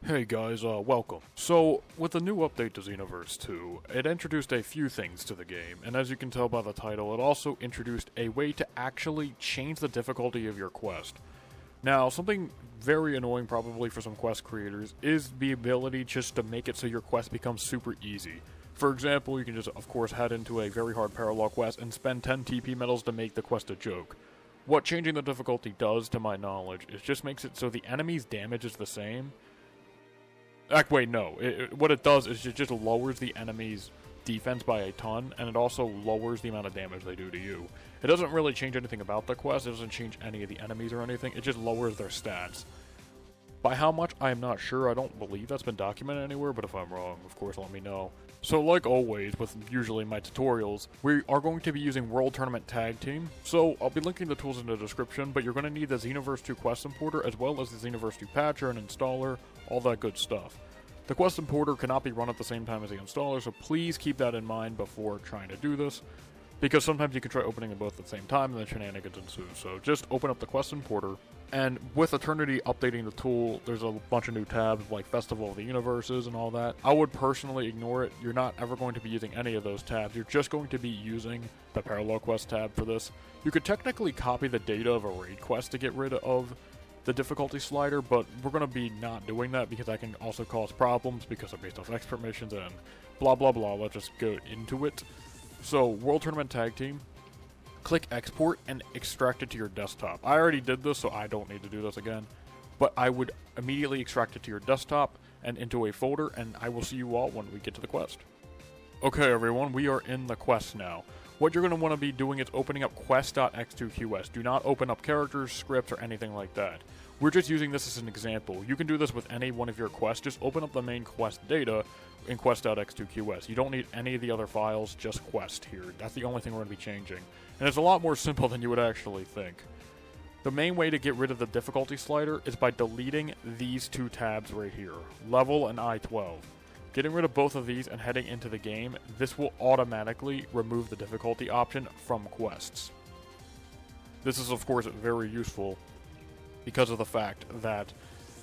Hey guys, welcome. So, with the new update to Xenoverse 2, it introduced a few things to the game, and as you can tell by the title, it also introduced a way to actually change the difficulty of your quest. Now, something very annoying probably for some quest creators is the ability just to make it so your quest becomes super easy. For example, you can just, of course, head into a very hard parallel quest and spend 10 TP medals to make the quest a joke. What changing the difficulty does, to my knowledge, is just makes it so the enemy's damage is the same. Wait, no. What it does is it just lowers the enemy's defense by a ton, and it also lowers the amount of damage they do to you. It doesn't really change anything about the quest, it doesn't change any of the enemies or anything, it just lowers their stats. By how much, I am not sure, I don't believe that's been documented anywhere, but if I'm wrong, of course let me know. So like always, with usually my tutorials, we are going to be using World Tournament Tag Team, so I'll be linking the tools in the description, but you're going to need the Xenoverse 2 Quest Importer, as well as the Xenoverse 2 Patcher and Installer, all that good stuff. The Quest Importer cannot be run at the same time as the installer, so please keep that in mind before trying to do this, because sometimes you can try opening them both at the same time and then shenanigans ensue. So just open up the Quest Importer, and with Eternity updating the tool, there's a bunch of new tabs like Festival of the Universes and all that. I would personally ignore it. You're not ever going to be using any of those tabs. You're just going to be using the Parallel Quest tab for this. You could technically copy the data of a raid quest to get rid of the difficulty slider, but we're going to be not doing that because that can also cause problems because they're based off expert missions and blah blah blah. Let's just go into it. So, World Tournament Tag Team, click Export and extract it to your desktop. I already did this, so I don't need to do this again, but I would immediately extract it to your desktop and into a folder, and I will see you all when we get to the quest. Okay everyone, we are in the quest now. What you're going to want to be doing is opening up quest.x2qs. Do not open up characters, scripts, or anything like that. We're just using this as an example. You can do this with any one of your quests. Just open up the main quest data in quest.x2qs. You don't need any of the other files, just quest here. That's the only thing we're going to be changing. And it's a lot more simple than you would actually think. The main way to get rid of the difficulty slider is by deleting these two tabs right here, Level and I-12. Getting rid of both of these and heading into the game, this will automatically remove the difficulty option from quests. This is of course very useful because of the fact that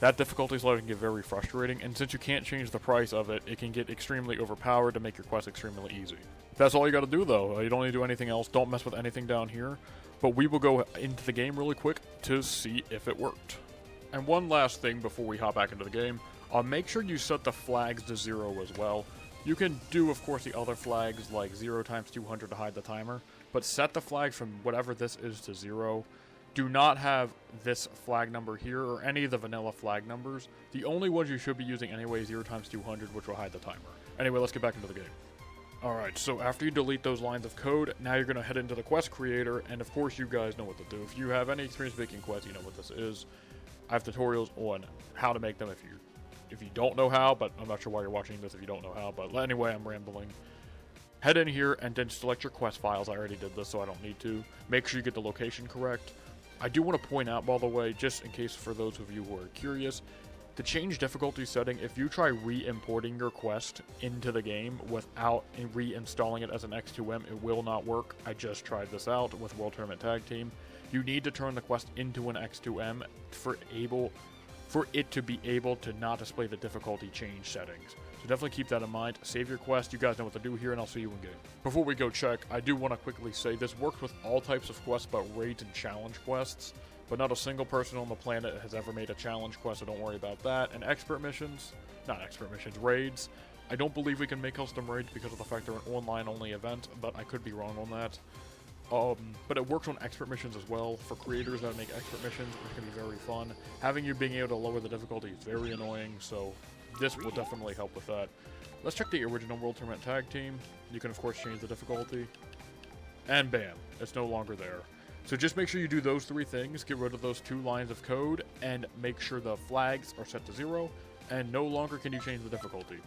that difficulty slider can get very frustrating, and since you can't change the price of it, it can get extremely overpowered to make your quest extremely easy. That's all you gotta do though, you don't need to do anything else, don't mess with anything down here, but we will go into the game really quick to see if it worked. And one last thing before we hop back into the game, make sure you set the flags to 0 as well. You can do, of course, the other flags like 0 times 200 to hide the timer, but set the flags from whatever this is to 0. Do not have this flag number here or any of the vanilla flag numbers. The only ones you should be using anyway, 0 times 200, which will hide the timer. Anyway, let's get back into the game. Alright, so after you delete those lines of code, now you're going to head into the quest creator, and of course you guys know what to do. If you have any experience making quests, you know what this is. I have tutorials on how to make them if you don't know how, but I'm not sure why you're watching this if you don't know how, but anyway, I'm rambling. Head in here and then select your quest files. I already did this, so I don't need to. Make sure you get the location correct. I do want to point out, by the way, just in case for those of you who are curious, to change difficulty setting, if you try re-importing your quest into the game without reinstalling it as an X2M, it will not work. I just tried this out with World Tournament Tag Team. You need to turn the quest into an X2M for it to be able to not display the difficulty change settings. So definitely keep that in mind. Save your quest. You guys know what to do here, and I'll see you in game. Before we go check, I do want to quickly say this works with all types of quests but raids and challenge quests, but not a single person on the planet has ever made a challenge quest, so don't worry about that. And raids. I don't believe we can make custom raids because of the fact they're an online-only event, but I could be wrong on that. But it works on expert missions as well. For creators that make expert missions, it's going to be very fun. Having you being able to lower the difficulty is very annoying, so this will definitely help with that. Let's check the original World Tournament Tag Team. You can of course change the difficulty. And bam, it's no longer there. So just make sure you do those 3 things, get rid of those 2 lines of code, and make sure the flags are set to 0, and no longer can you change the difficulty.